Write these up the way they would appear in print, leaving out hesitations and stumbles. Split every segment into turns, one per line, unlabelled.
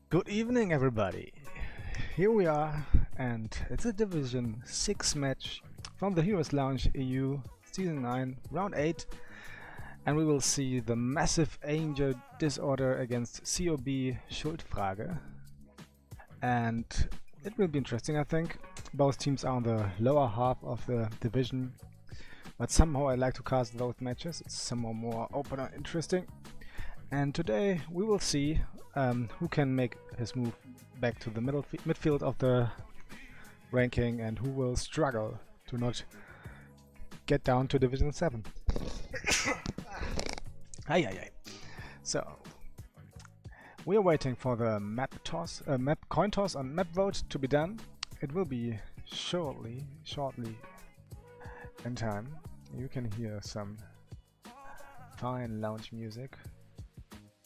Good evening, everybody. Here we are, and it's a Division 6 match from the Heroes Lounge EU Season 9, Round 8, and we will see the massive Angel Disorder against CoB Schuldfrage. And it will be interesting, I think. Both teams are on the lower half of the division, but somehow I like to cast those matches. It's somehow more open and interesting. And today we will see who can make his move back to the midfield of the ranking and who will struggle to not get down to Division 7. So we are waiting for the map coin toss and map vote to be done. It will be shortly in time. You can hear some fine lounge music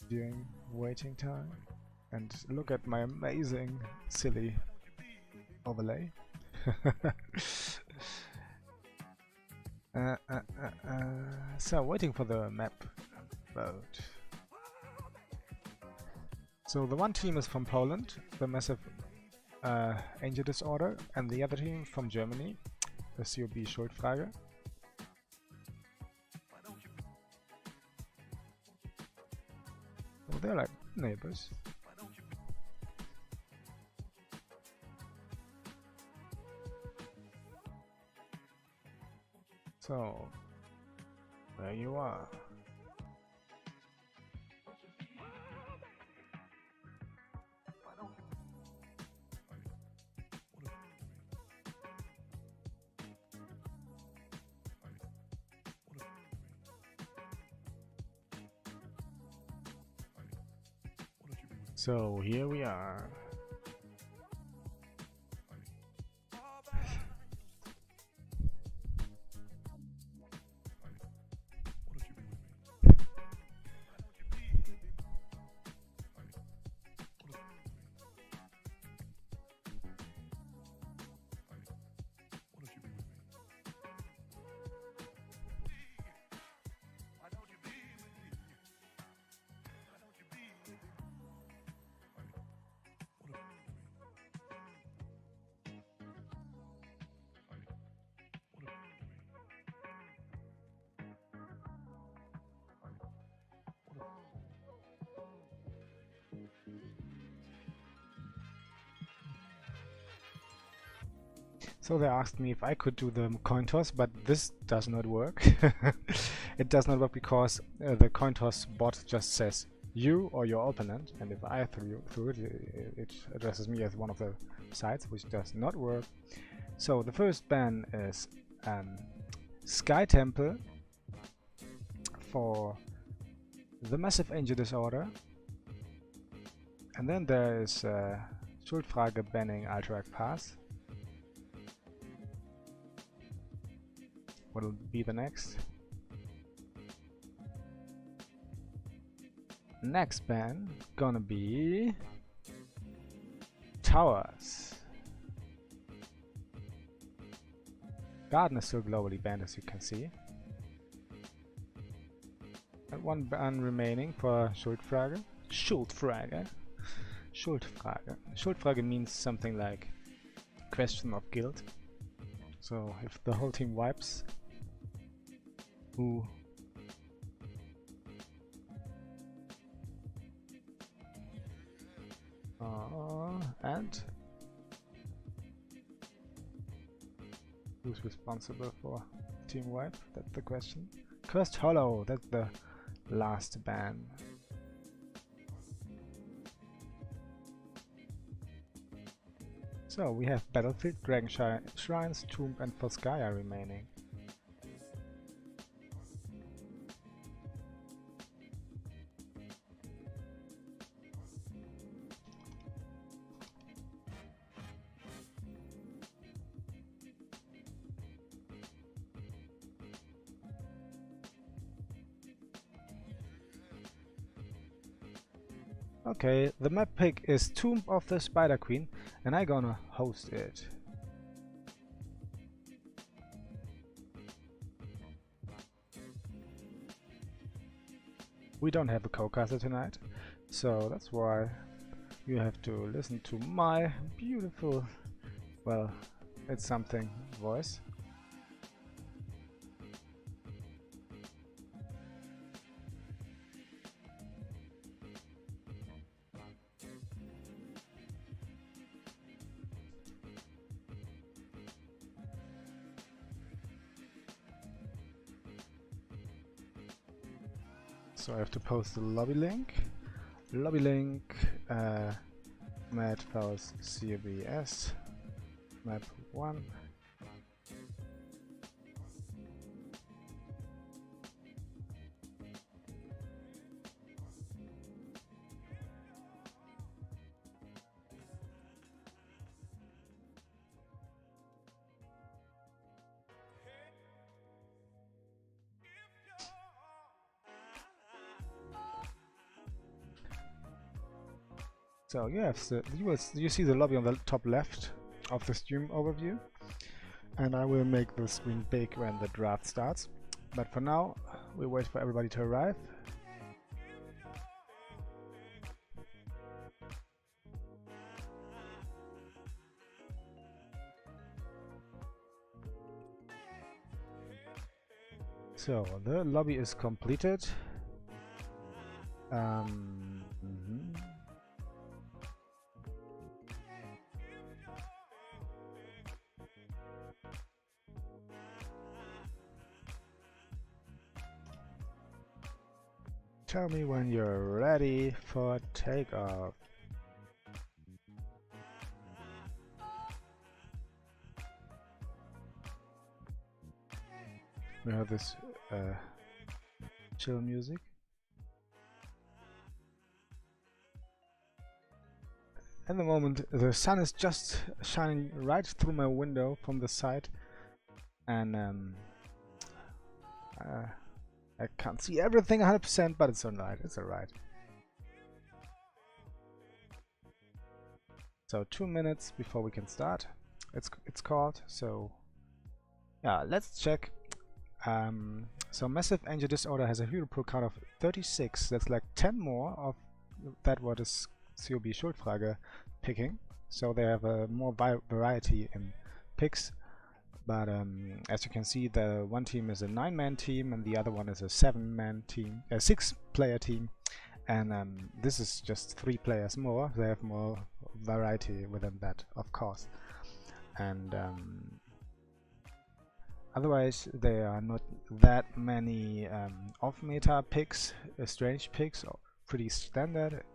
during waiting time, and look at my amazing silly overlay. So waiting for the map vote. So the one team is from Poland, the massive Angel Disorder, and the other team from Germany, the CoB Schuldfrage. Well, they're like neighbors. So, there you are. So here we are. So they asked me if I could do the coin toss, but this does not work. It does not work because the coin toss bot just says you or your opponent, and if I threw it, it addresses me as one of the sides, which does not work. So the first ban is Sky Temple for the massive Angel Disorder, and then there is Schuldfrage banning Alterac Pass. What will be the next? Next ban gonna be Towers. Garden is still globally banned, as you can see. And one ban remaining for Schuldfrage. Schuldfrage. Schuldfrage means something like question of guilt. So if the whole team wipes, who and who's responsible for team wipe? That's the question. Cursed Hollow, that's the last ban. So we have Battlefield, Dragon Shrines, Tomb and Volskaya remaining. Okay, the map pick is Tomb of the Spider Queen, and I'm gonna host it. We don't have a co-caster tonight, so that's why you have to listen to my beautiful, well, it's something, voice. So I have to post the lobby link. Lobby link, MatchCast CBS, map 1. So you have you see the lobby on the top left of the stream overview, and I will make the screen big when the draft starts. But for now, we wait for everybody to arrive. So the lobby is completed. Tell me when you're ready for takeoff. We have this chill music. At the moment, the sun is just shining right through my window from the side, and I can't see everything 100%, but it's alright. It's alright. So 2 minutes before we can start. It's called. So yeah, let's check. So Massive Angel Disorder has a hero pool count of 36. That's like 10 more of that what is CoB Schuldfrage picking. So they have a more variety in picks. But as you can see, the one team is a 9-man team and the other one is a 7-man team, a 6-player team, and this is just 3 players more. They have more variety within that, of course, and otherwise there are not that many off-meta picks, strange picks, pretty standard.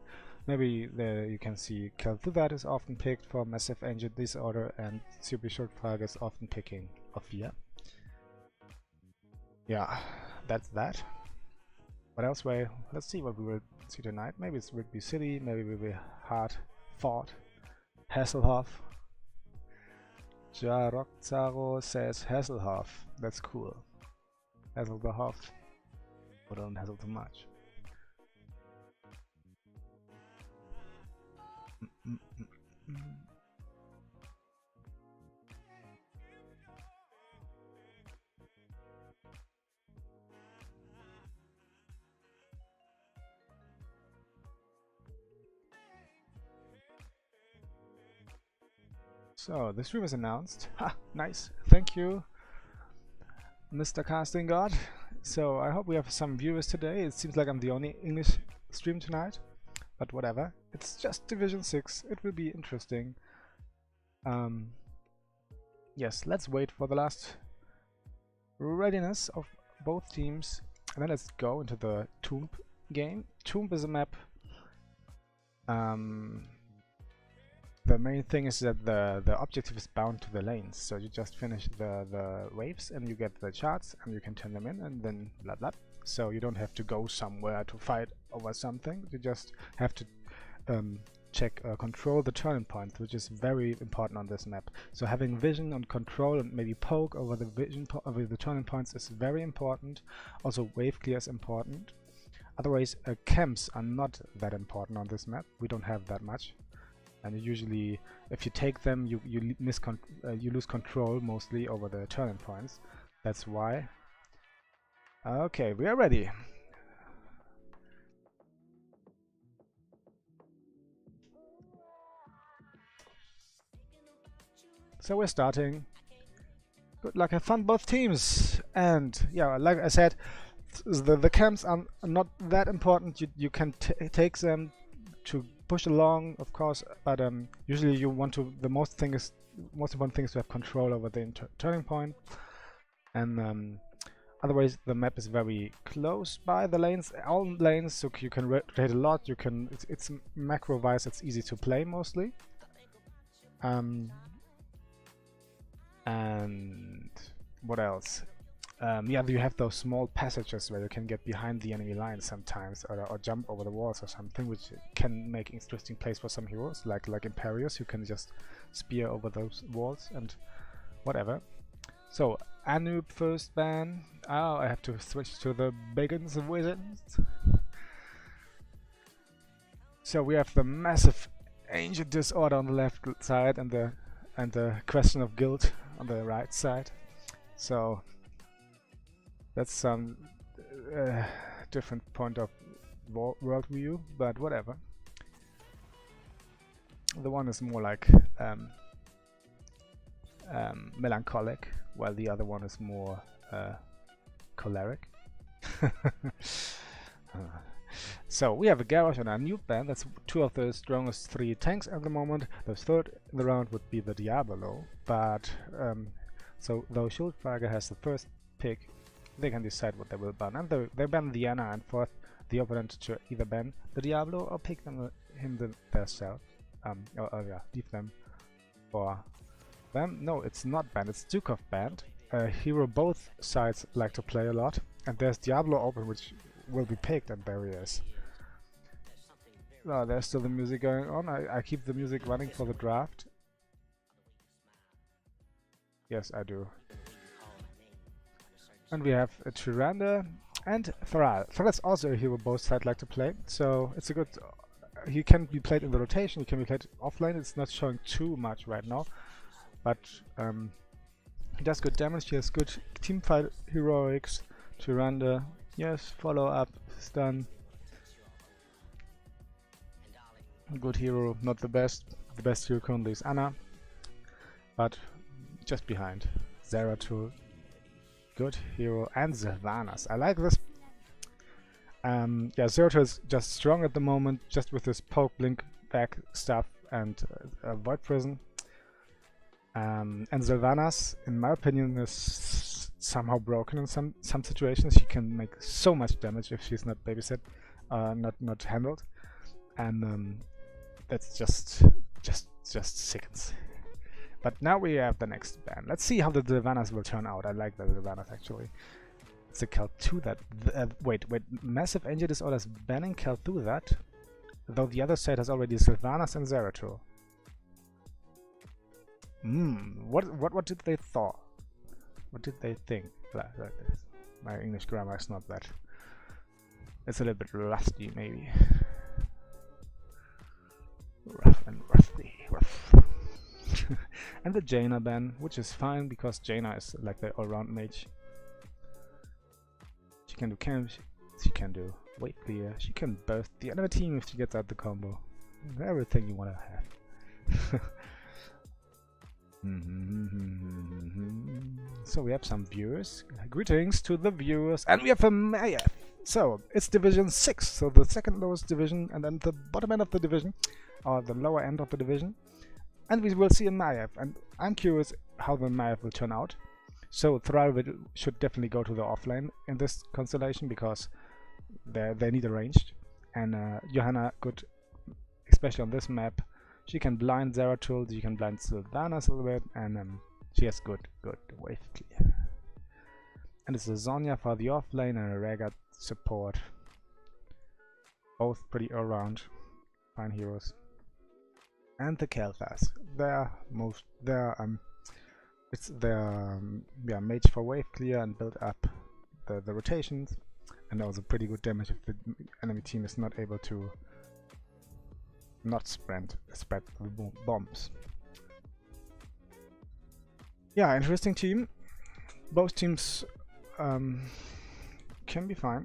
Maybe there you can see That is often picked for Massive Angel Disorder, and CoB Schuldfrage is often picking Ophir. Yeah, that's that. What else? Well, let's see what we will see tonight. Maybe it will be City, maybe it will be hard fought. Hasselhoff. Jarokzaro says Hasselhoff. That's cool. Hassel the Hoff. But don't hassle too much. So the stream is announced. Ha! Nice. Thank you, Mr. Casting God. So I hope we have some viewers today. It seems like I'm the only English stream tonight, but whatever. It's just Division 6. It will be interesting. Yes, let's wait for the last readiness of both teams, and then let's go into the Tomb game. Tomb is a map. The main thing is that the objective is bound to the lanes, so you just finish the waves and you get the charts and you can turn them in and then blah blah. So you don't have to go somewhere to fight over something. You just have to control the turning points, which is very important on this map. So having vision and control and maybe poke over the over the turning points is very important. Also wave clear is important. Otherwise camps are not that important on this map. We don't have that much. And usually, if you take them, you lose control mostly over the turning points. That's why. Okay, we are ready. So we're starting. Good luck, have fun both teams. And yeah, like I said, the camps are not that important. You can take them to push along, of course, but usually you want to. The most important thing is to have control over the turning point, and otherwise the map is very close by the lanes, all lanes, so you can rotate a lot. You can. It's macro-wise, it's easy to play mostly. And what else? Yeah, you have those small passages where you can get behind the enemy lines sometimes, or jump over the walls or something, which can make interesting place for some heroes, like Imperius, who can just spear over those walls and whatever. So, Anub first ban. Oh, I have to switch to the Begins Wizards. So we have the massive Ancient Disorder on the left side and the Question of Guild on the right side. So that's some different point of world view, but whatever. The one is more like melancholic, while the other one is more choleric. So we have a Garrosh and a new band. That's two of the strongest 3 tanks at the moment. The third in the round would be the Diablo, but so though Schuldfrage has the first pick, they can decide what they will ban, and they ban the Anna and force the opponent to either ban the Diablo or pick him themselves, or leave them for them. No, it's not banned, it's Dukov banned. Hero both sides like to play a lot, and there's Diablo open, which will be picked, and there he is. Oh, there's still the music going on. I keep the music running for the draft. Yes, I do. And we have a Tyrande and Thrall. Thrall's also a hero both sides like to play, so it's a good... he can be played in the rotation, he can be played offlane. It's not showing too much right now, but he does good damage, he has good teamfight heroics. Tyrande, yes, follow up, stun. Good hero, not the best. The best hero currently is Anna, but just behind. Zeratul, good hero, and Sylvanas. I like this. Yeah, Zeratul is just strong at the moment, just with this poke, blink, back stuff, and Void Prison. And Sylvanas, in my opinion, is somehow broken in some situations. She can make so much damage if she's not babysit, not handled, and that's just sickens. But now we have the next ban. Let's see how the Sylvanas will turn out. I like the Sylvanas actually. It's a Kel'Thuzad that. Wait, Massive Ancient Disorder is banning Kel'Thuzad, though the other side has already Sylvanas and Zeratul. What did they thought? What did they think? My English grammar is not that. It's a little bit rusty, maybe. Rough and rusty. Rough. And the Jaina ban, which is fine because Jaina is like the all-round mage. She can do camps, she can do weight clear, she can burst the enemy team if she gets out the combo. Everything you want to have. So we have some viewers. Greetings to the viewers, and we have a Mayev. So it's Division 6, so the second lowest division, and then the bottom end of the division, or the lower end of the division. And we will see a Mayev, and I'm curious how the Mayev will turn out. So Thrall should definitely go to the offlane in this constellation because they need a ranged, and Johanna could, especially on this map, she can blind Zeratul, she can blind Sylvanas a little bit, and she has good wave clear. And it's a Zhonya for the offlane and a Rhaegar support. Both pretty all-round fine heroes. And the Kel'Thas. It's their mage for wave clear and build up the rotations, and also pretty good damage if the enemy team is not able to not spread the bombs. Yeah, interesting team. Both teams can be fine.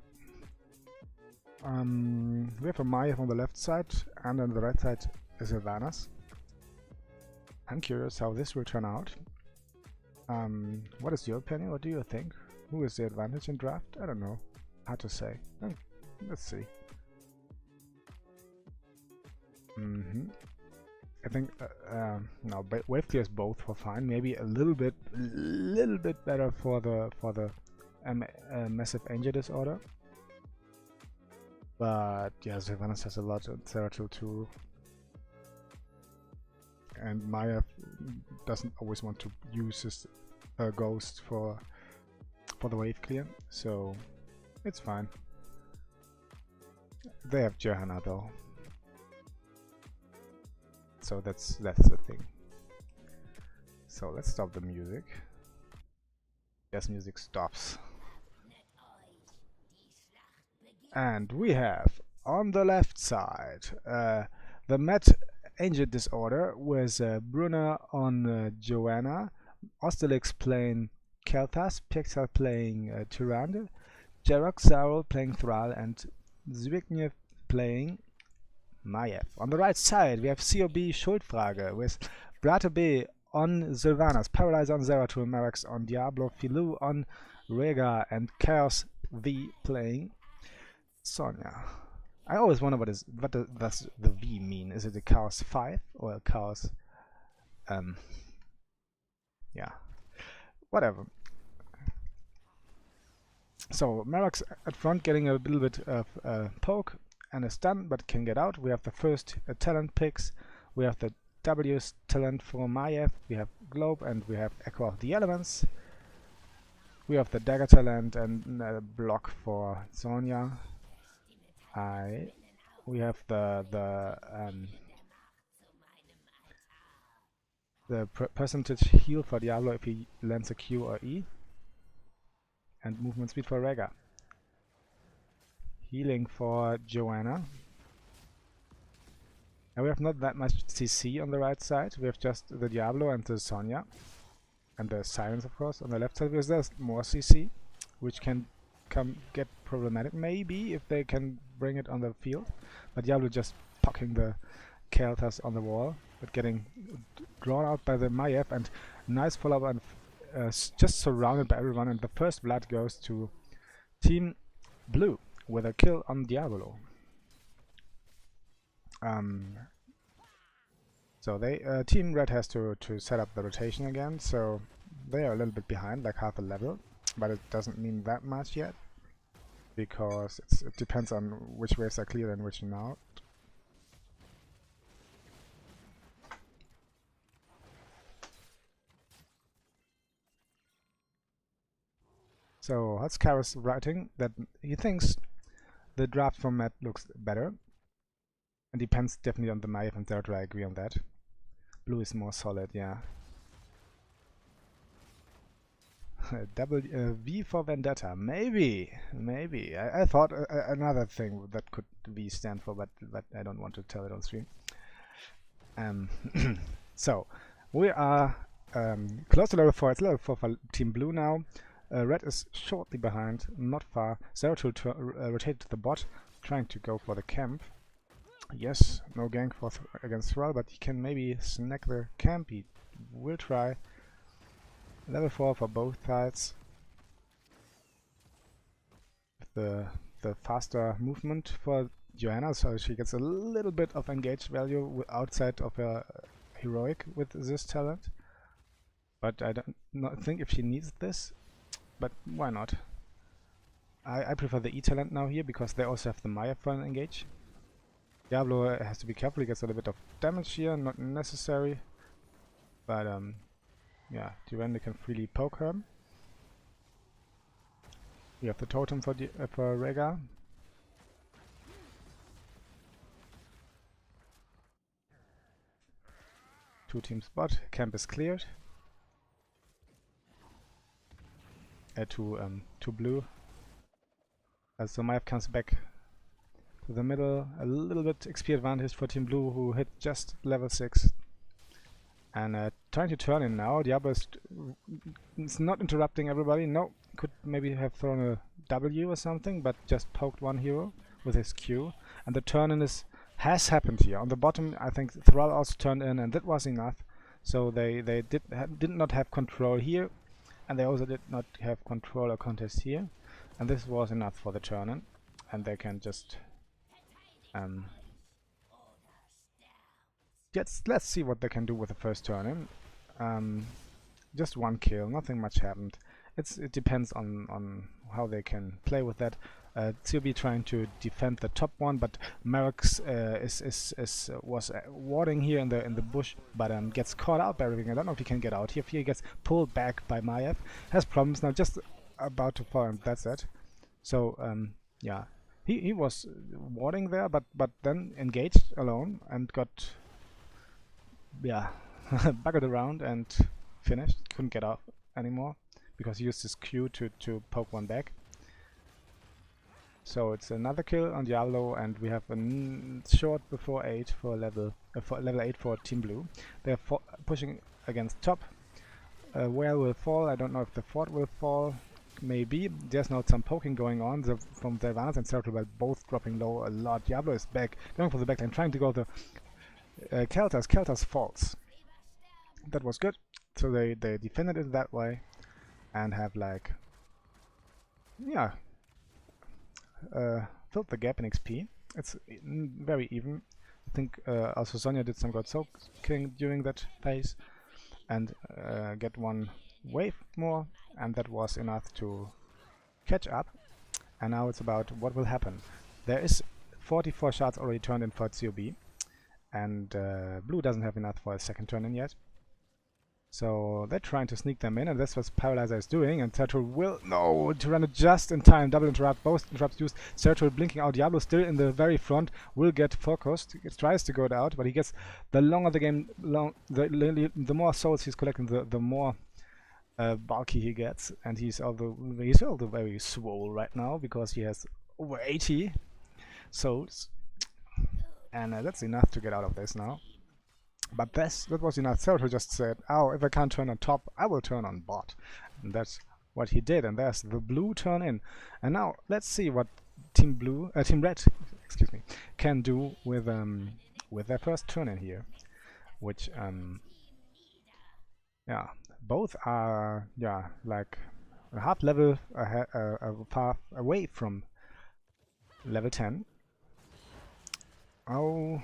We have a Mayev on the left side, and on the right side is Sylvanas. I'm curious how this will turn out. What is your opinion? What do you think? Who is the advantage in draft? I don't know. Hard to say. Let's see. I think no, but wave clears both for fine. Maybe a little bit better for the massive anger disorder. But yeah, Sylvanas has a lot of Zeratul too, and Maya doesn't always want to use his ghost for the wave clear, so it's fine. They have Johanna though, so that's the thing. So let's stop the music. Yes, music stops. And we have on the left side the Met Angel Disorder with Brunner on Joanna, Ostelix playing Kel'Thas, Pixar playing Tyrande, Jarok Zarul playing Thrall, and Zbigniew playing Maiev. On the right side we have CoB Schuldfrage with Brate B on Sylvanas, Paralyze on Zeratul, Merax on Diablo, Filou on Rhaegar, and Chaos V playing Sonya. I always wonder does the V mean? Is it a Chaos 5 or a Chaos yeah, whatever. So Merax at front getting a little bit of poke and a stun, but can get out. We have the first talent picks. We have the W's talent for Maiev, we have Globe, and we have Echo of the Elements. We have the Dagger talent and block for Sonya. We have the percentage heal for Diablo if he lands a Q or E, and movement speed for Rhaegar. Healing for Joanna. And we have not that much CC on the right side. We have just the Diablo and the Sonya, and the Sirens of course on the left side, because there's more CC, which can get problematic maybe if they can bring it on the field. But Diablo just poking the Kel'Thas on the wall, but getting drawn out by the Maiev, and nice follow-up, and just surrounded by everyone, and the first blood goes to Team Blue with a kill on Diablo. So they Team Red has to set up the rotation again, so they are a little bit behind, like half a level, but it doesn't mean that much yet, because it depends on which waves are clear and which not. So Hotskar writing that he thinks the draft format looks better. It depends definitely on the Maiev and Zeratul, I agree on that. Blue is more solid, yeah. V for Vendetta, maybe. I thought another thing that could V stand for, but I don't want to tell it on stream. So we are close to level 4. It's level 4 for Team Blue now. Red is shortly behind, not far. Zeratul rotated to the bot, trying to go for the camp. Yes, no gank against Thrall, but he can maybe snack the camp. He will try. Level 4 for both sides. The faster movement for Joanna, so she gets a little bit of engaged value outside of her heroic with this talent. But I don't think if she needs this, but why not? I prefer the E talent now here, because they also have the Maiev for an engage. Diablo has to be careful, he gets a little bit of damage here, not necessary. But yeah, Tyrande can freely poke her. We have the totem for Rhaegar. Two teams bot, camp is cleared. To blue. So Maiev comes back to the middle, a little bit XP advantage for Team Blue, who hit just level 6. And trying to turn in now. Diablo is not interrupting everybody. No, could maybe have thrown a W or something, but just poked one hero with his Q. And the turn in has happened here. On the bottom, I think Thrall also turned in, and that was enough. So they did not have control here, and they also did not have control or contest here, and this was enough for the turn-in, and they can just let's see what they can do with the first turn-in. Just one kill, nothing much happened. It depends on how they can play with that. CoB trying to defend the top one, but Merrick's was warding here in the bush, but gets caught out by everything. I don't know if he can get out here. If he gets pulled back by Maiev, has problems now, just about to fall, and that's it. So yeah, he was warding there, but then engaged alone and got buggered around and finished. Couldn't get out anymore because he used his Q to poke one back. So it's another kill on Diablo, and we have a short before 8 for level 8 for Team Blue. They're pushing against top. Where will fall? I don't know if the fort will fall. Maybe. There's now some poking going on from the Sylvanas and Sertruel, both dropping low a lot. Diablo is back, going for the backline, trying to go the Keltas. Keltas falls. That was good. So they defended it that way and have like filled the gap in XP. It's very even. I think also Sonya did some god soaking during that phase and get one wave more, and that was enough to catch up. And now it's about what will happen. There is 44 shards already turned in for CoB, and Blue doesn't have enough for a second turn in yet. So they're trying to sneak them in, and that's what Paralyzer is doing, and Sertruel will... No! Tyranno just in time, double interrupt, both interrupts used. Sertruel blinking out, Diablo still in the very front, will get focused. He tries to go out, but he gets... The longer the game... the more souls he's collecting, the more bulky he gets, and he's also very swole right now, because he has over 80 souls. And that's enough to get out of this now. But that was enough. Sertruel just said, oh, if I can't turn on top, I will turn on bot. And that's what he did, and there's the blue turn in. And now let's see what Team Red, excuse me, can do with their first turn in here. Which both are like a half level far away from level 10. Oh,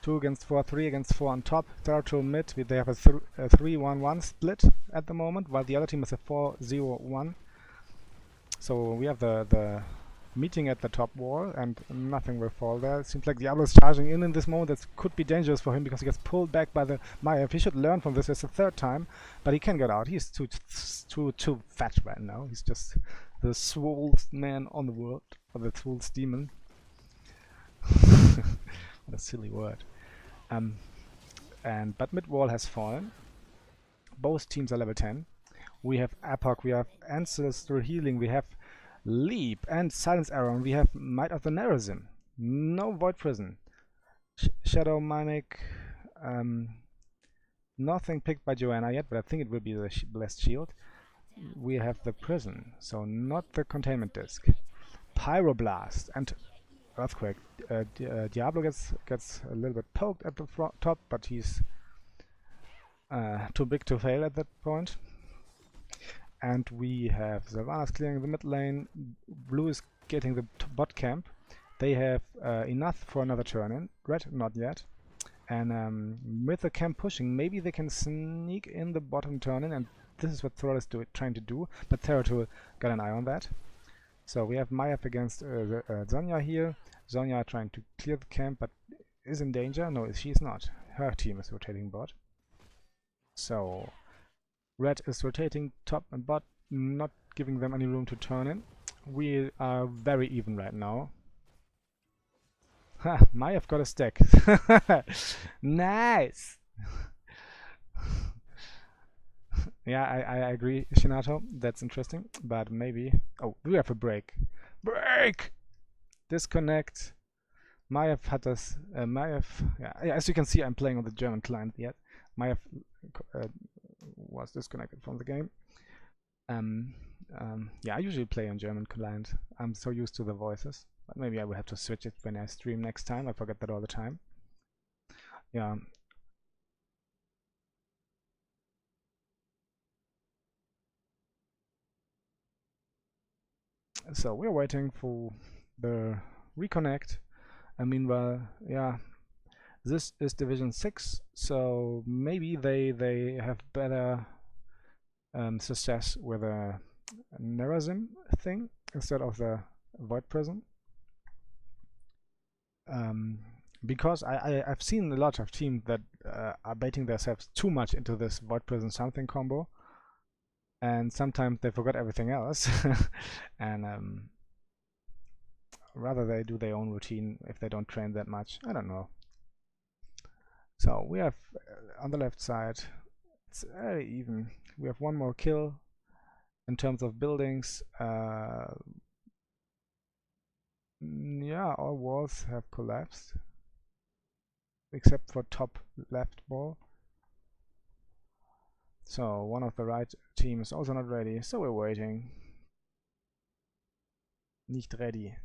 2 against 4, 3 against 4 on top. Sertruel mid, they have a 3-1-1 split at the moment, while the other team is a 4-0-1. So we have the meeting at the top wall, and nothing will fall there. It seems like Diablo is charging in this moment. That could be dangerous for him because he gets pulled back by the Maiev. He should learn from this. It's the third time, but he can get out. He's too fat right now. He's just the swollest man on the world, or the swollest demon. What a silly word. But mid wall has fallen. Both teams are level 10. We have Epoch, we have Ancestral Healing, we have Leap and Silence Arrow, and we have Might of the Nerazim. No Void Prison. Shadow Mimic. Nothing picked by Joanna yet, but I think it will be the Blessed Shield. We have the Prison, so not the Containment Disc. Pyroblast and Earthquake. Diablo gets a little bit poked at the top, but he's too big to fail at that point. And we have Sylvanas clearing the mid lane. Blue is getting the bot camp. They have enough for another turn in. Red, not yet. And with the camp pushing, maybe they can sneak in the bottom turn in, and this is what Thrall is trying to do, but Sertruel got an eye on that. So we have Maiev against Sonya here. Sonya trying to clear the camp, but is in danger. No, she is not. Her team is rotating bot. So Red is rotating top and bot, not giving them any room to turn in. We are very even right now. Ha! Maiev got a stack. Nice! Yeah, I agree, Shinato. That's interesting, but maybe... Oh, we have a break. Break! Disconnect. Maiev had us... Maiev... Yeah, as you can see, I'm playing on the German client yet. Maiev was disconnected from the game. Yeah, I usually play on German client. I'm so used to the voices. But maybe I will have to switch it when I stream next time. I forget that all the time. Yeah. So we're waiting for the reconnect. And meanwhile, yeah, this is Division 6, so maybe they have better success with a Nerazim thing instead of the Void Prison. Because I've seen a lot of teams that are baiting themselves too much into this Void Prison something combo, and sometimes they forgot everything else, and rather they do their own routine if they don't train that much. I don't know. So we have on the left side, it's very even. We have one more kill in terms of buildings. Yeah, all walls have collapsed except for top left wall. So one of the right team is also not ready, so we're waiting. Nicht ready.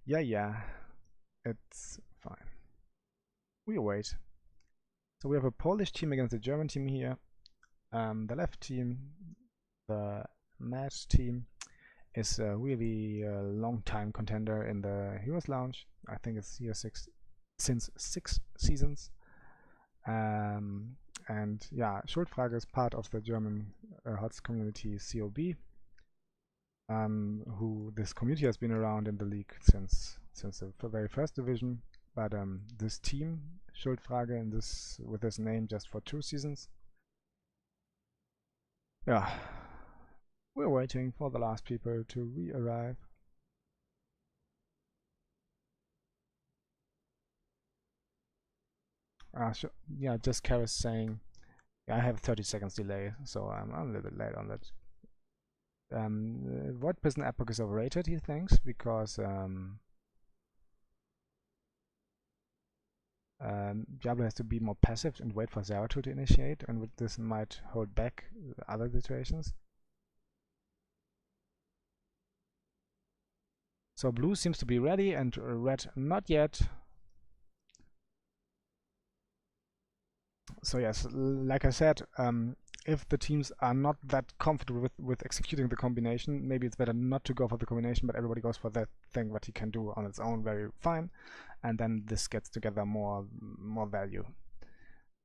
Yeah, it's fine. We wait. So we have a Polish team against a German team here. The left team, the Match team, is a really long-time contender in the Heroes Lounge. I think it's here since 6 seasons. And yeah, Schuldfrage is part of the German HOTS community CoB, who this community has been around in the league since the very first division. But this team, Schuldfrage, in this with this name just for 2 seasons. Yeah, we're waiting for the last people to re-arrive. Yeah, just Karis saying, yeah, I have 30 seconds delay, so I'm a little bit late on that. Void Prison Epoch is overrated, he thinks, because Diablo has to be more passive and wait for Zeratul to initiate, and this might hold back other situations. So blue seems to be ready and red not yet. So yes, like I said, if the teams are not that comfortable with executing the combination, maybe it's better not to go for the combination, but everybody goes for that thing what he can do on its own very fine, and then this gets together more value.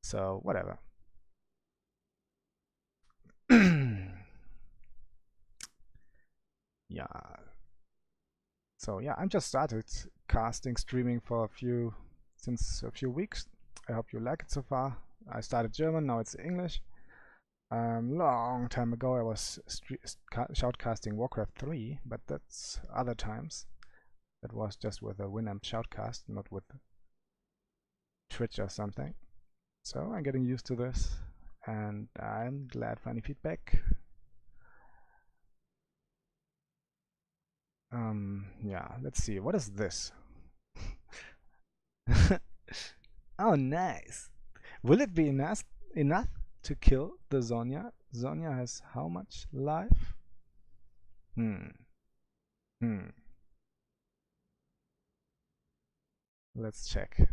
So whatever. Yeah. So yeah, I'm just started casting, streaming for since a few weeks. I hope you like it so far. I started German, now it's English. Long time ago I was shoutcasting Warcraft 3, but that's other times. That was just with a Winamp shoutcast, not with Twitch or something. So I'm getting used to this, and I'm glad for any feedback. Yeah, let's see. What is this? Oh, nice. Will it be enough to kill the Zonya? Zonya has how much life? Let's check.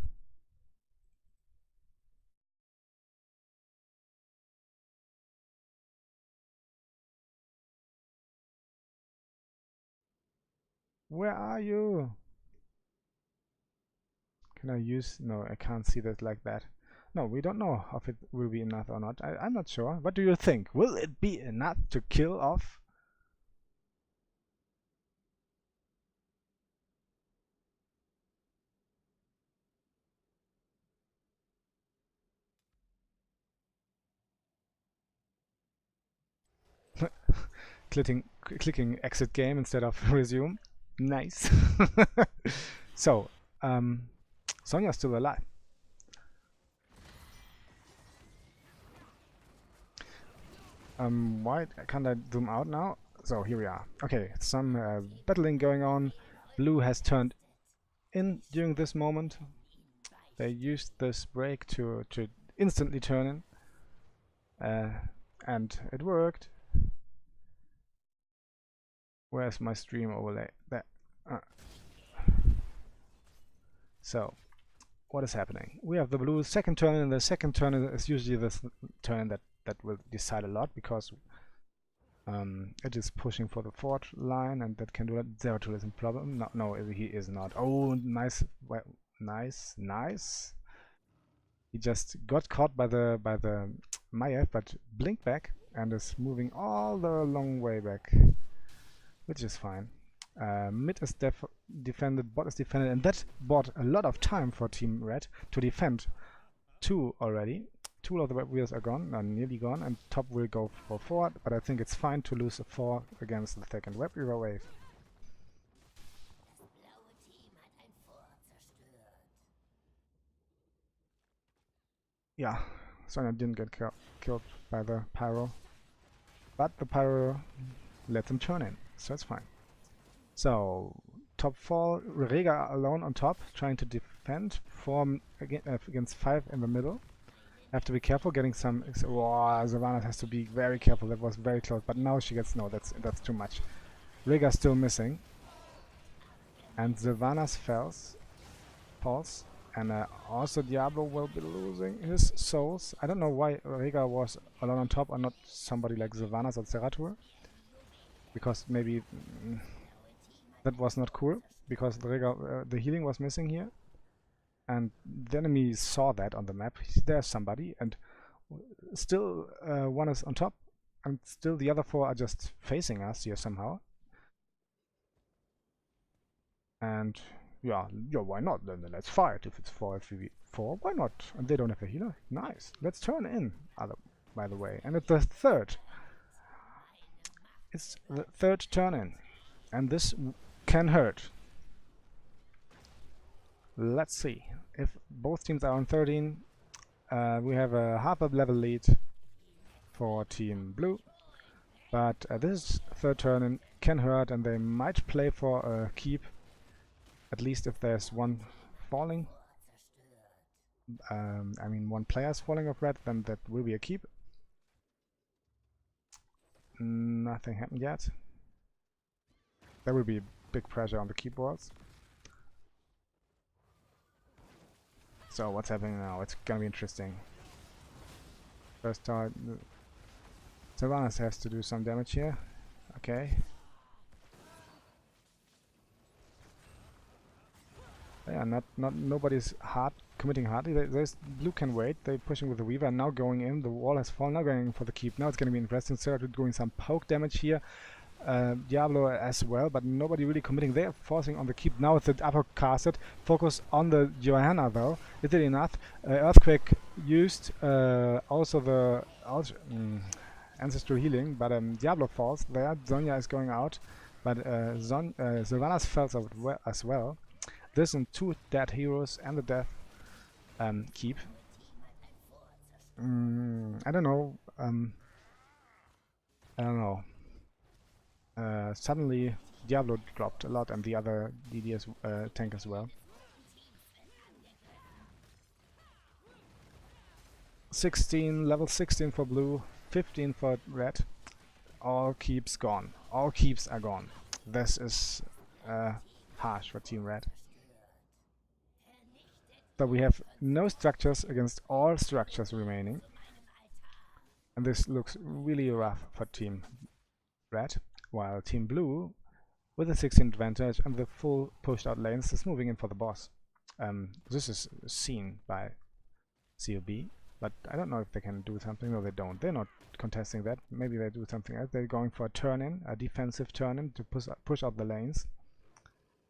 Where are you? Can I use? No, I can't see that like that. No, we don't know if it will be enough or not. I'm not sure. What do you think? Will it be enough to kill off? Clicking exit game instead of resume. Nice. So, Sonya's still alive. Why can't I zoom out now? So here we are. Okay, some battling going on. Blue has turned in during this moment. They used this break to instantly turn in, and it worked. Where's my stream overlay? There. So, what is happening? We have the blue second turn, and the second turn is usually the turn that will decide a lot, because It is pushing for the fourth line, and that can do that. Zeratul isn't problem. No, no, he is not. Oh, nice, well, nice. He just got caught by the Maiev, but blinked back and is moving all the long way back, which is fine. Mid is defended, bot is defended, and that bought a lot of time for Team Red to defend two already. Two of the web wheels are gone, nearly gone, and top will go for forward, but I think it's fine to lose a 4 against the second web weaver wave. Yeah, Sonya didn't get killed by the pyro, but the pyro let them turn in, so it's fine. So, top 4, Rega alone on top, trying to defend, 4 against 5 in the middle. Have to be careful getting some. Wow, Sylvanas has to be very careful. That was very close, but now she gets no. That's too much. Rega still missing, and Sylvanas falls, and also Diablo will be losing his souls. I don't know why Rega was alone on top, and not somebody like Sylvanas or Zeratul, because maybe that was not cool. Because Rega, the healing was missing here. And the enemy saw that on the map. There's somebody, and still one is on top, and still the other 4 are just facing us here somehow. And yeah, why not? Then let's fight. If it's 4v4, why not? And they don't have a healer. Nice. Let's turn in. By the way, and it's the third. It's the third turn in, and this can hurt. Let's see. If both teams are on 13, we have a half a level lead for Team Blue. But this third turn in can hurt, and they might play for a keep. At least if there's one falling. I mean, one player is falling of red, then that will be a keep. Nothing happened yet. There will be big pressure on the keyboards. So what's happening now? It's gonna be interesting. First start, Sylvanas has to do some damage here. Okay. Yeah, nobody's committing hard. There's Blue can wait. They're pushing with the Weaver, and now going in. The wall has fallen. Now going in for the keep. Now it's gonna be interesting. Zeratul doing some poke damage here. Diablo as well, but nobody really committing. They're forcing on the keep. Now it's the upper casted. Focus on the Johanna though. Is it enough? Earthquake used. Also the ancestral healing, but Diablo falls there. Zonya is going out, but Sylvanas falls as well. This and 2 dead heroes and the death keep. I don't know. Suddenly Diablo dropped a lot, and the other DDS tank as well. 16, level 16 for blue, 15 for red. All keeps gone. All keeps are gone. This is harsh for Team Red. So we have no structures against all structures remaining. And this looks really rough for Team Red. While Team Blue, with a 16 advantage and the full pushed out lanes, is moving in for the boss. This is seen by CoB, but I don't know if they can do something. No, they don't. They're not contesting that. Maybe they do something else. They're going for a turn-in, a defensive turn-in to push out the lanes,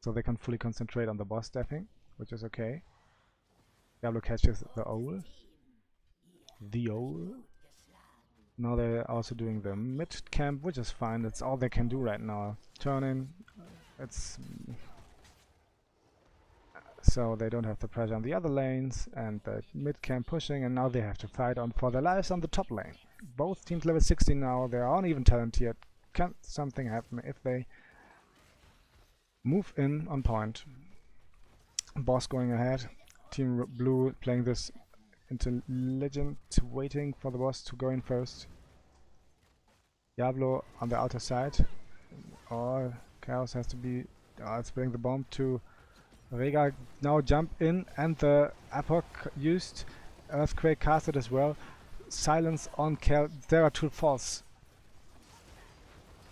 so they can fully concentrate on the boss staffing, which is okay. Diablo catches the owl. Now they're also doing the mid camp, which is fine. That's all they can do right now. Turn in. It's so they don't have the pressure on the other lanes, and the mid camp pushing, and now they have to fight on for their lives on the top lane. Both teams level 16 now. They are uneven talent here. Can something happen if they move in on point? Boss going ahead. Team Blue playing this intelligent, waiting for the boss to go in first. Diablo on the outer side. Or Chaos has to be spreading the bomb to Rega. Now jump in, and the Apoc used. Earthquake casted as well. Silence on Zeratul falls.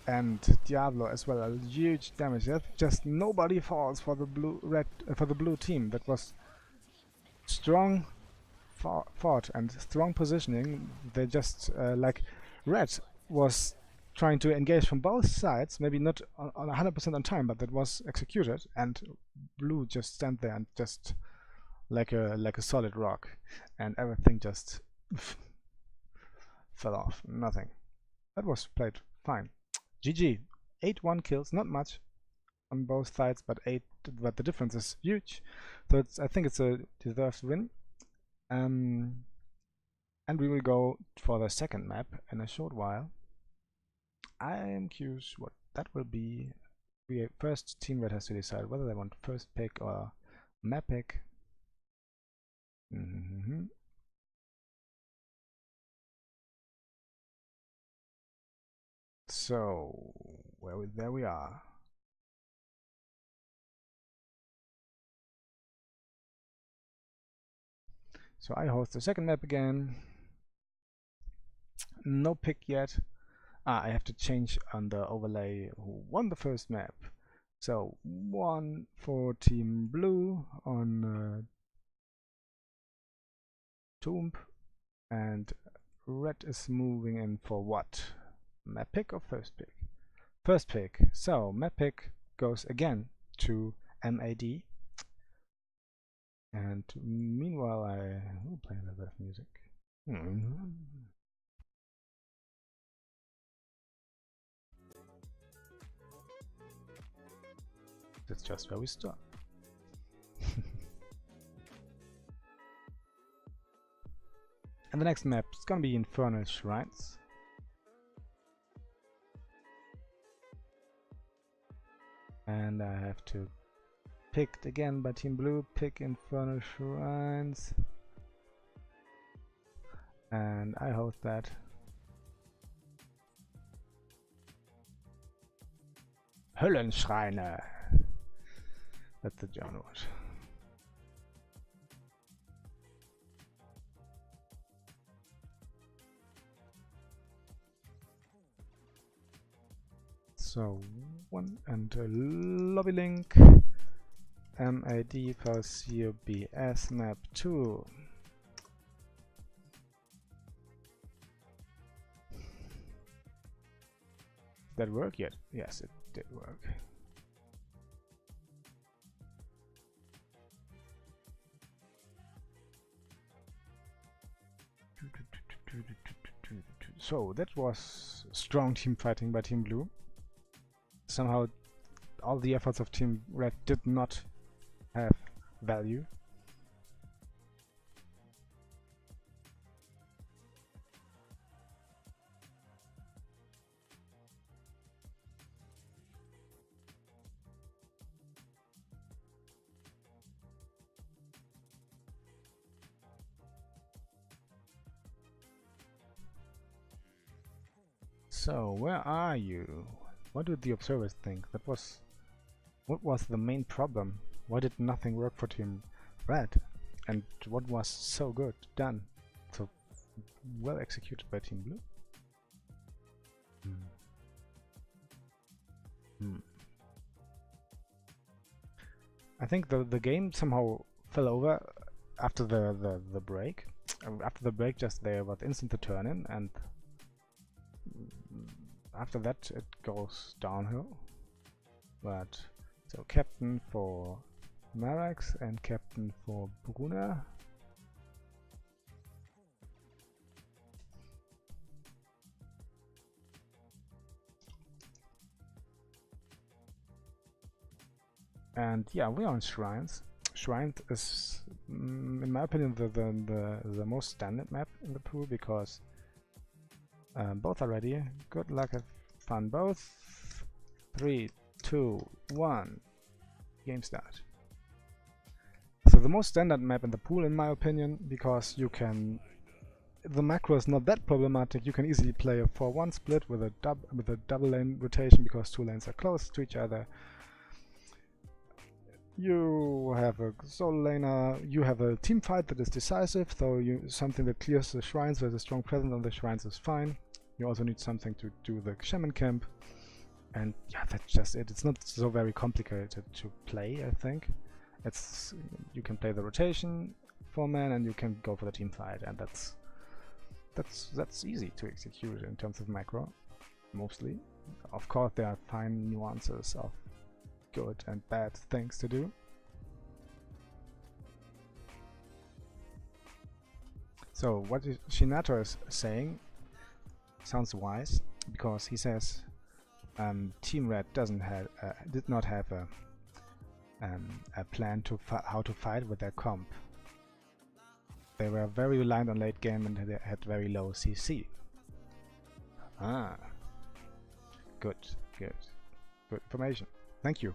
and Diablo as well, a huge damage. That just nobody falls for the blue team. That was strong fought and strong positioning. They just like red was trying to engage from both sides, maybe not on 100% on time, but that was executed, and blue just stand there and just like a solid rock, and everything just fell off. Nothing. That was played fine. GG. 8-1 kills, not much on both sides, but the difference is huge. So I think it's a deserved win. And we will go for the second map in a short while. I am curious what that will be. First, Team Red has to decide whether they want first pick or map pick. So, there we are. So I host the second map again. No pick yet. I have to change on the overlay who won the first map. So 1 for Team Blue on Tomb, and Red is moving in for what? Map pick or first pick? First pick. So map pick goes again to MAD. And meanwhile I will play a little bit of music. That's just where we start. And the next map is gonna be Infernal Shrines. And I have to picked again by Team Blue, pick Infernal Shrines. And I host that. Höllenschreine. That's the German word. So, one and a lobby link. MAD for CoBS map 2. Did that work yet? Yes, it did work. So that was strong team fighting by Team Blue. Somehow all the efforts of Team Red did not have value. So where are you? What did the observers think? What was the main problem? Why did nothing work for Team Red? And what was so good done? So well executed by Team Blue? I think the game somehow fell over after the break. After the break, just there was instant to turn in, and after that it goes downhill. But so captain for Marax and captain for Bruna. And yeah, we are on Shrines. Shrines is, in my opinion, the most standard map in the pool, because both are ready. Good luck, have fun both. 3, 2, 1. Game start. So the most standard map in the pool, in my opinion, because you can. The macro is not that problematic. You can easily play a 4-1 split with a double lane rotation, because 2 lanes are close to each other. You have a solo laner, you have a team fight that is decisive, so something that clears the shrines with a strong presence on the shrines is fine. You also need something to do the shaman camp. And yeah, that's just it. It's not so very complicated to play, I think. It's you can play the rotation 4-man and you can go for the team fight, and that's easy to execute in terms of macro, mostly. Of course, there are fine nuances of good and bad things to do. So what Shinato is saying sounds wise, because he says Team Red did not have a plan to how to fight with their comp. They were very reliant on late game and they had very low CC. Ah, good information. Thank you.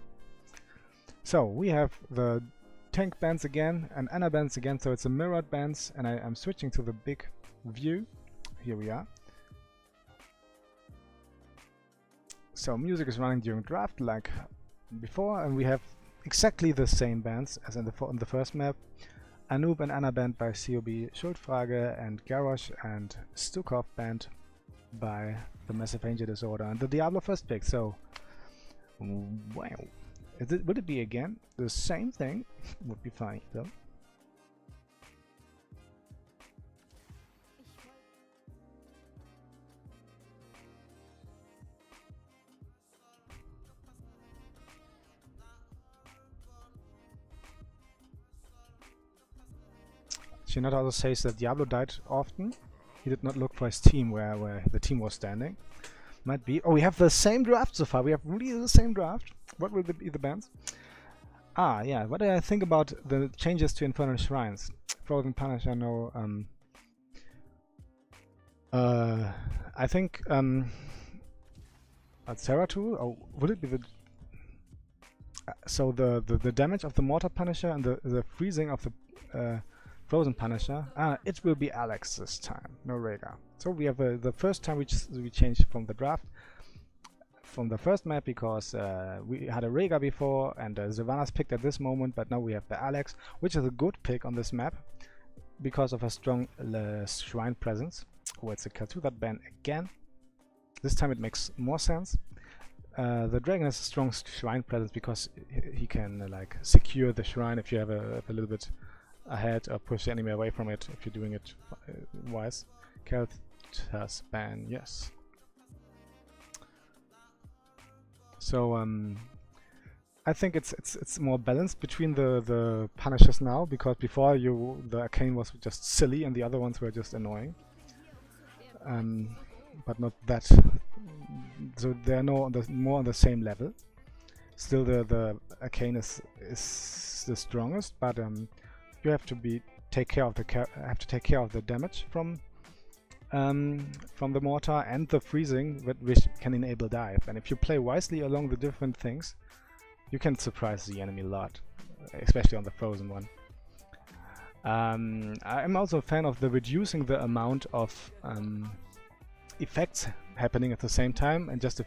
So we have the tank bands again and Ana bands again, so it's a mirrored bands, and I'm switching to the big view. Here we are. So music is running during draft like before, and we have exactly the same bands as in the first map. Anub and Ana band by CoB Schuldfrage, and Garrosh and Stukov band by the Massive Angel Disorder, and the Diablo first pick. So wow, would it be again the same thing? Would be funny though. Shinato also says that Diablo died often. He did not look for his team where the team was standing. Might be. Oh, we have the same draft so far. We have really the same draft. What will be the bands? Ah, yeah. What do I think about the changes to Infernal Shrines? Frozen Punisher, no. I think Zeratul. Oh, would it be the? So the damage of the Mortar Punisher and the freezing of the Frozen Punisher. It will be Alex this time, no Rhaegar. So we have the first time we changed from the draft, from the first map, because we had a Rhaegar before and Sylvanas picked at this moment, but now we have the Alex, which is a good pick on this map because of a strong shrine presence. Oh, it's a Kaltuthat ban again. This time it makes more sense. The dragon has a strong shrine presence because he can like secure the shrine if you have a little bit ahead or push the enemy away from it if you're doing it wise. Kaltuthat ban, yes. So I think it's more balanced between the punishers now, because before the arcane was just silly and the other ones were just annoying. But not that. So they're more on the same level. Still, the arcane is the strongest, but you have to take care of the damage from the mortar and the freezing, which can enable dive. And if you play wisely along the different things, you can surprise the enemy a lot, especially on the frozen one. I'm also a fan of the reducing the amount of effects happening at the same time and just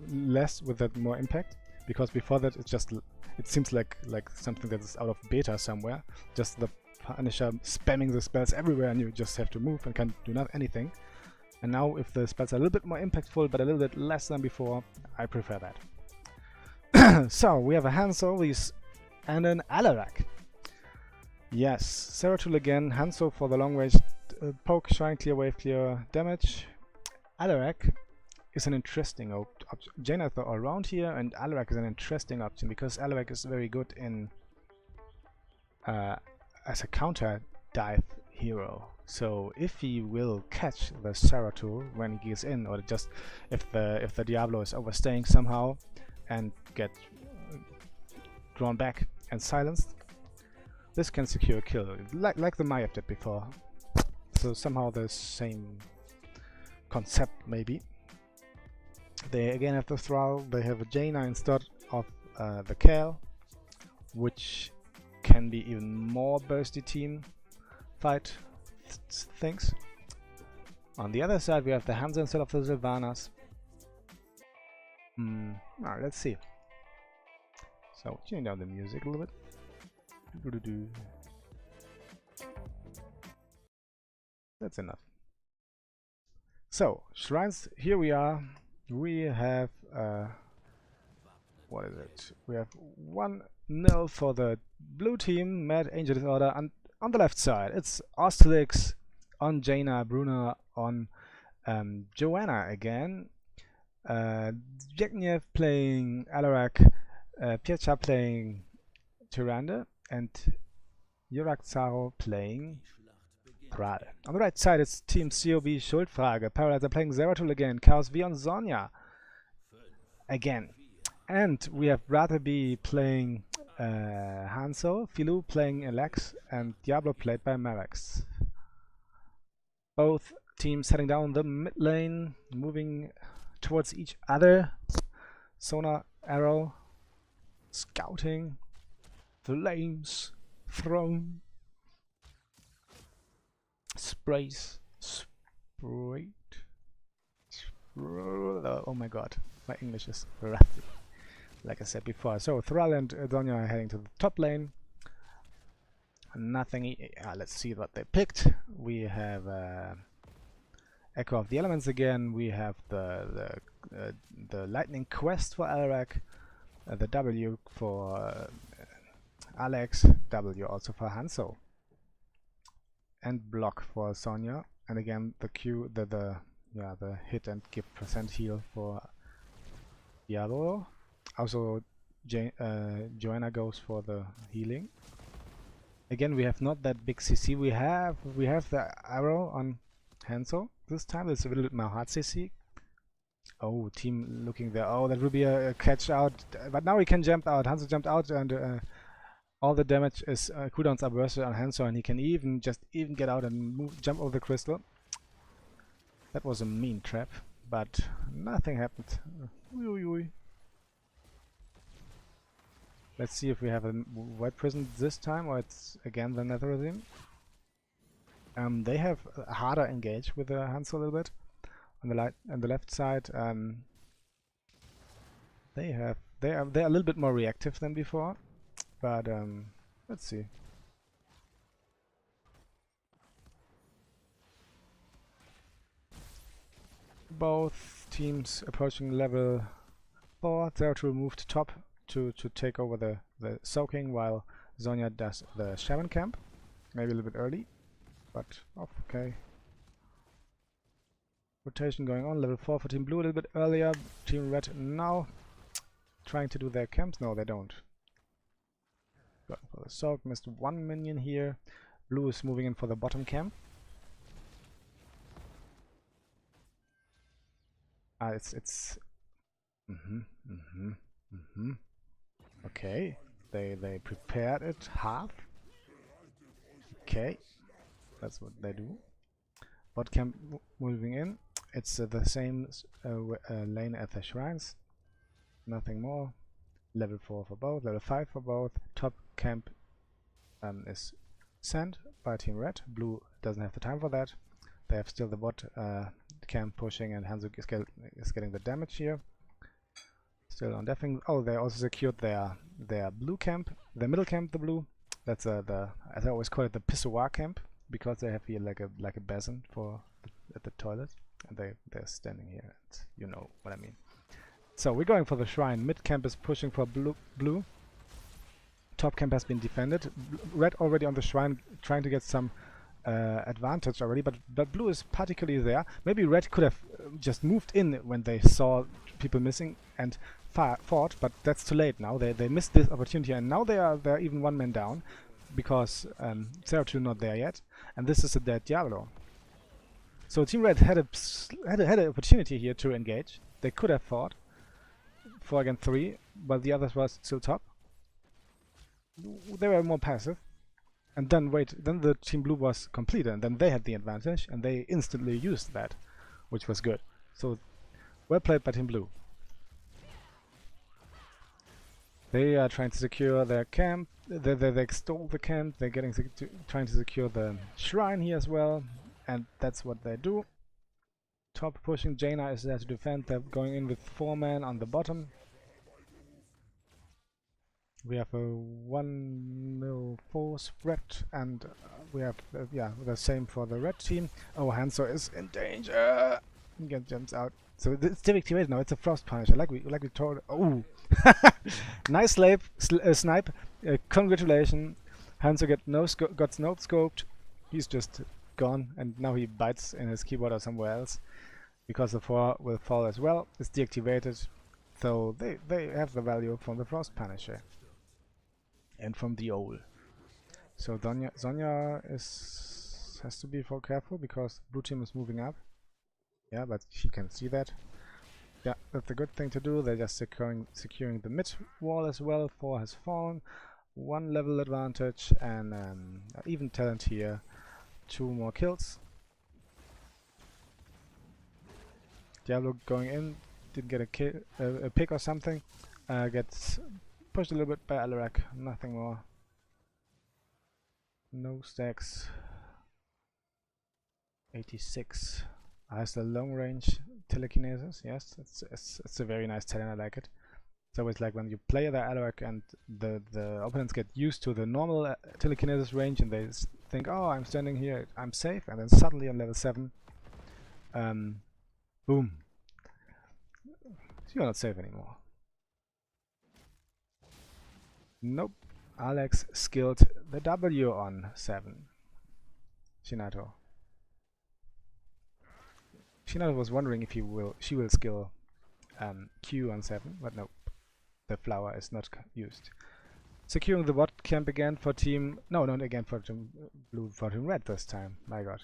less with that more impact, because before that it seems like something that is out of beta somewhere, just the Punisher spamming the spells everywhere and you just have to move and can't do anything. And now if the spells are a little bit more impactful but a little bit less than before, I prefer that. So we have a Hanzo and an Alarak. Yes, Zeratul again, Hanzo for the long range poke, shrine clear, wave clear damage. Alarak is an interesting option. Jaina are around here, and Alarak is an interesting option because Alarak is very good in as a counter dive hero. So if he will catch the Zeratul when he gets in, or just if the Diablo is overstaying somehow and get drawn back and silenced, this can secure a kill, like the Maiev did before. So somehow the same concept maybe. They again have the Thrall, they have a Jaina instead of the Kale, which can be even more bursty team fight things. On the other side we have the Hanzo instead of the Sylvanas. Let's see. So tune down the music a little bit. That's enough. So, shrines, here we are. We have what is it? We have 1-0 for the blue team. Mad Angel Disorder. And on the left side, it's Asterix on Jaina, Bruna on Joanna again. Yegniev playing Alarak, Piecha playing Tyrande, and Yurak playing Thrall. On the right side, it's Team CoB Schuldfrage. Paralyzer playing Zeratul again. Chaos V on Zonya again. And we have Brotherby playing Hanzo, Filou playing Alex, and Diablo played by Marex. Both teams heading down the mid lane, moving towards each other. Sonar arrow, scouting, flames thrown, sprays, sprayed. Oh my god, my English is rusty, like I said before. So Thrall and Donya are heading to the top lane. Nothing. Let's see what they picked. We have Echo of the Elements again. We have the Lightning Quest for Alarak, the W for Alex, W also for Hanzo, and block for Sonya. And again the Q, the hit and give % heal for Diablo. Also Joanna goes for the healing. Again, we have not that big CC. We have the arrow on Hanzo. This time it's a little bit more hard CC. Oh, team looking there. Oh, that would be a catch out. But now he can jump out. Hanzo jumped out, and all the damage is cooldowns are bursted on Hanzo, and he can even get out and jump over the crystal. That was a mean trap, but nothing happened. Let's see if we have a White Prison this time, or it's again the Netherrealm. They have a harder engage with the Hanzo a little bit. On the left side, they are a little bit more reactive than before, but let's see. Both teams approaching level 4. Zeratul moved top to take over the soaking, while Zonya does the Shaman camp. Maybe a little bit early, but okay. Rotation going on. Level 4 for Team Blue a little bit earlier. Team Red now trying to do their camps. No, they don't. Going for the soak. Missed one minion here. Blue is moving in for the bottom camp. It's okay, they prepared it half. Okay, that's what they do. Bot camp moving in. It's the same lane as the shrines. Nothing more. Level 4 for both, level 5 for both. Top camp is sent by Team Red. Blue doesn't have the time for that. They have still the bot camp pushing, and Hanzo is getting the damage here. Still on deafing. Oh, they also secured their blue camp, their middle camp, the blue. That's as I always call it, the pissoir camp, because they have here like a basin for at the toilet, and they're standing here, and you know what I mean. So we're going for the shrine. Mid camp is pushing for blue. Top camp has been defended. Red already on the shrine, trying to get some advantage already, but blue is particularly there. Maybe red could have just moved in when they saw people missing and fought, but that's too late now. They missed this opportunity, and now they're even one man down because Zeratul not there yet, and this is a dead Diablo. So Team Red had an opportunity here to engage. They could have fought 4 against 3, but the others was still top. They were more passive. And then then the Team Blue was completed, and then they had the advantage, and they instantly used that, which was good. So, well played by Team Blue. They are trying to secure their camp. They stole the camp. They're trying to secure the shrine here as well, and that's what they do. Top pushing. Jaina is there to defend. They're going in with 4 men on the bottom. We have a 1-0 spread, and we have the same for the red team. Oh, Hanzo is in danger. He jumps out. So it's deactivated now. It's a frost punisher, like we told. Oh, nice snipe. Congratulations, Hanzo got no scoped. He's just gone, and now he bites in his keyboard or somewhere else because the 4 will fall as well. It's deactivated, so they have the value from the frost punisher and from the owl. So Sonja has to be careful because blue team is moving up. Yeah, but she can see that. Yeah, that's a good thing to do. They're just securing the mid wall as well. 4 has fallen, 1 level advantage, and even talent here. 2 more kills. Diablo going in, didn't get a pick or something. Gets pushed a little bit by Alarak. Nothing more. No stacks. 86. Has the long range telekinesis. Yes, it's a very nice talent. I like it. So it's like when you play the Alarak and the opponents get used to the normal telekinesis range and they think, oh, I'm standing here, I'm safe, and then suddenly on level 7, boom, you're not safe anymore. Nope. Alex skilled the W on 7. Shinato was wondering if she will skill Q on 7, but nope. The flower is not used. Securing the bot camp again for team... No, not again for team blue, for team red this time. My god.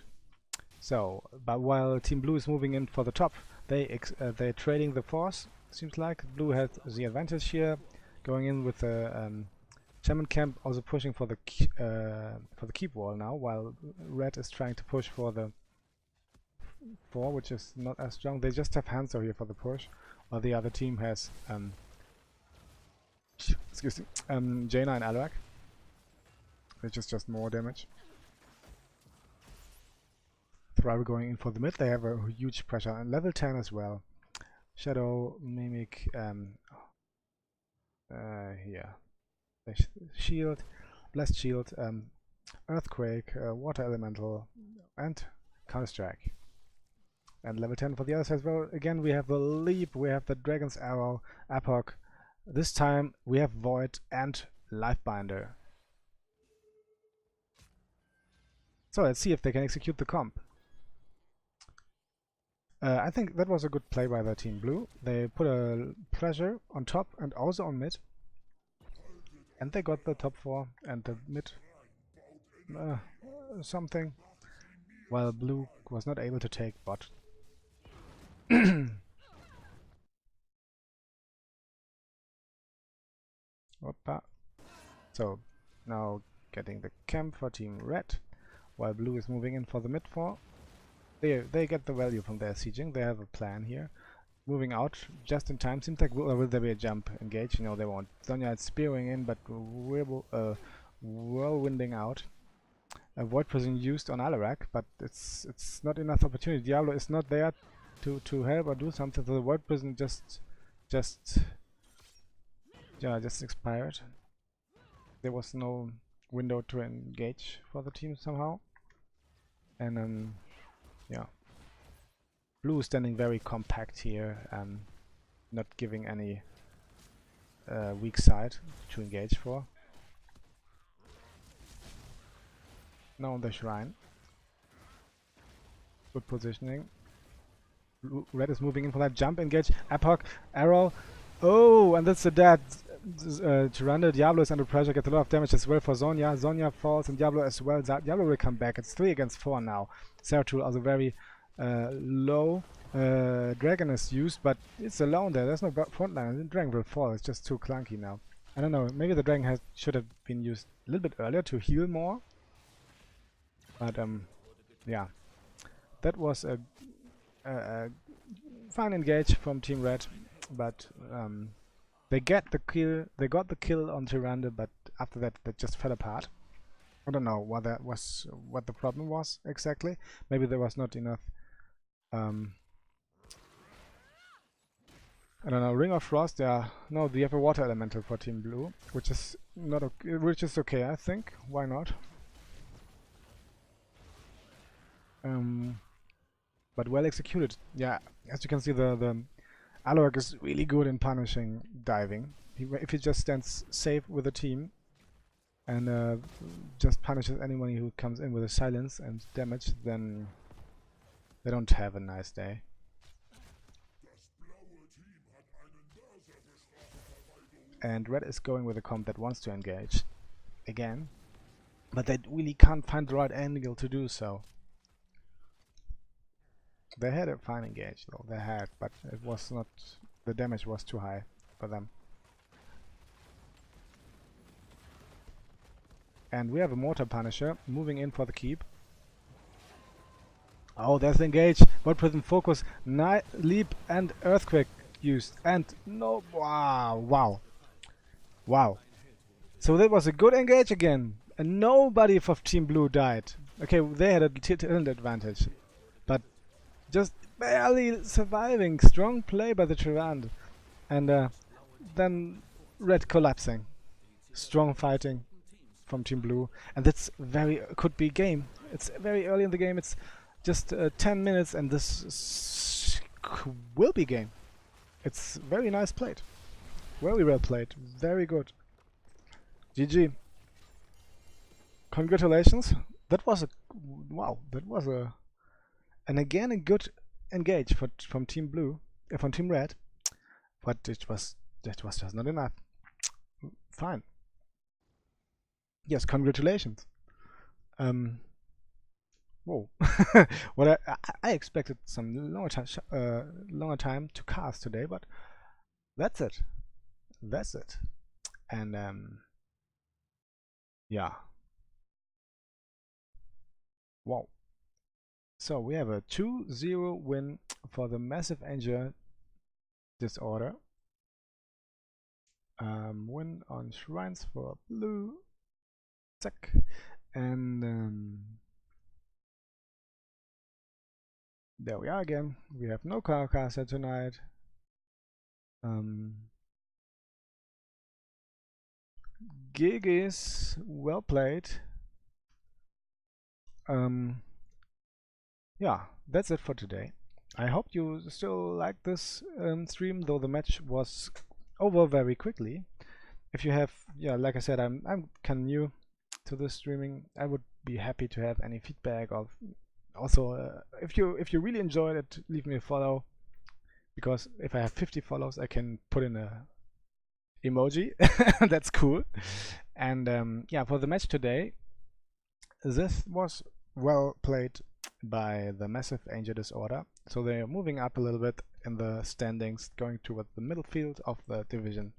So, but while team blue is moving in for the top, they're trading the force. Seems like blue has the advantage here, going in with the shaman camp, also pushing for the keep wall now, while red is trying to push for the 4, which is not as strong. They just have Hanzo here for the push, while the other team has excuse me, Jaina and Alarak, which is just more damage. Thriver going in for the mid. They have a huge pressure on level 10 as well. Shadow, Mimic, here. Shield, Blessed Shield, Earthquake, Water Elemental, and Counter-Strike. And level 10 for the others as well. Again, we have the Leap, we have the Dragon's Arrow, Epoch. This time we have Void and Lifebinder. So let's see if they can execute the comp. I think that was a good play by the team blue. They put a pressure on top and also on mid. And they got the top 4 and the mid something. While blue was not able to take bot. Opa. So now getting the camp for team red, while blue is moving in for the mid 4. They get the value from their sieging. They have a plan here. Moving out just in time. Seems like will there be a jump engage? No, they won't. Sonja is spearing in, but whirlwinding out. A void prison used on Alarak, but it's not enough opportunity. Diablo is not there to help or do something. So the void prison just expired. There was no window to engage for the team somehow. And yeah, blue standing very compact here, not giving any weak side to engage for. Now on the shrine, good positioning. Red is moving in for that jump engage. Epoch, arrow. Oh, and that's a dead. Tyrande, Diablo is under pressure, gets a lot of damage as well for Sonja. Sonja falls and Diablo as well. Diablo will come back. It's 3 against 4 now. Zeratul also very low. Dragon is used, but it's alone there. There's no frontline. The dragon will fall. It's just too clunky now. I don't know. Maybe the dragon should have been used a little bit earlier to heal more. But yeah, that was a fine engage from Team Red. But they got the kill on Tyrande, but after that they just fell apart. I don't know what the problem was exactly. Maybe there was not enough. I don't know. Ring of Frost. Yeah, no. They have a water elemental for Team Blue, which is not okay, which is okay. I think. Why not? but well executed. Yeah, as you can see, the Alorc is really good in punishing diving. If he just stands safe with the team and just punishes anyone who comes in with a silence and damage, then they don't have a nice day. And red is going with a comp that wants to engage again, but they really can't find the right angle to do so. They had a fine engage though, they had, but it was not, the damage was too high for them. And we have a Mortar Punisher moving in for the keep. Oh, there's engage, Void Prism Focus, Leap and Earthquake used, and no, wow. So that was a good engage again, and nobody from Team Blue died. Okay, they had a talent advantage, but just barely surviving. Strong play by the Tyrant, and then red collapsing. Strong fighting from Team Blue, and that's could be game. It's very early in the game. It's just 10 minutes, and this will be game. It's very nice played, very well played, very good. GG. Congratulations. That was a wow. That was and again a good engage from Team Blue, from Team Red, but that was just not enough. Fine. Yes, congratulations. Whoa. What I expected some longer time to cast today, but that's it. That's it. And yeah. Wow. So we have a 2-0 win for the Massive Angel Disorder. Win on Shrines for Blue. Check. And there we are again. We have no car caster tonight. Gig is well played. Yeah, that's it for today. I hope you still like this stream, though the match was over very quickly. If you have, yeah, like I said, I'm kind of new to this streaming. I would be happy to have any feedback. Of also, if you really enjoyed it, leave me a follow, because if I have 50 follows, I can put in a emoji. That's cool. And yeah, for the match today, this was well played by the Massive Angel Disorder. So they are moving up a little bit in the standings, going toward the middle field of the Division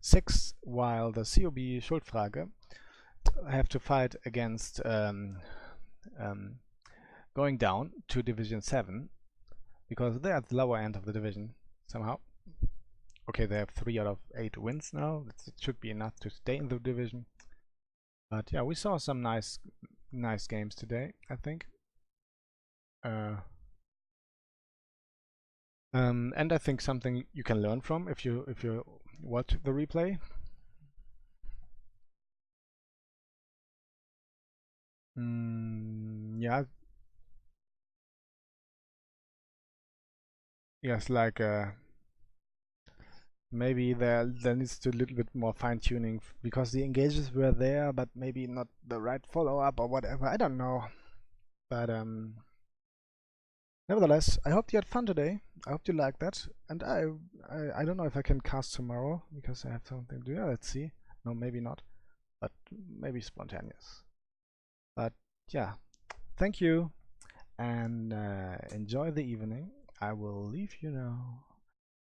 6, while the CoB Schuldfrage have to fight against going down to Division 7, because they're at the lower end of the division somehow. Okay, they have 3 out of 8 wins now. It should be enough to stay in the division. But yeah, we saw some nice games today, I think. And I think something you can learn from if you watch the replay. Yeah. Yes, like maybe there needs to a little bit more fine-tuning, because the engages were there, but maybe not the right follow-up or whatever. I don't know. But nevertheless, I hope you had fun today. I hope you liked that. And I don't know if I can cast tomorrow, because I have something to do. Yeah, let's see. No, maybe not. But maybe spontaneous. But yeah, thank you, and enjoy the evening. I will leave you now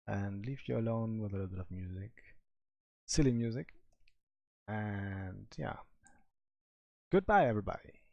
and leave you alone with a little bit of music. Silly music. And yeah, goodbye everybody.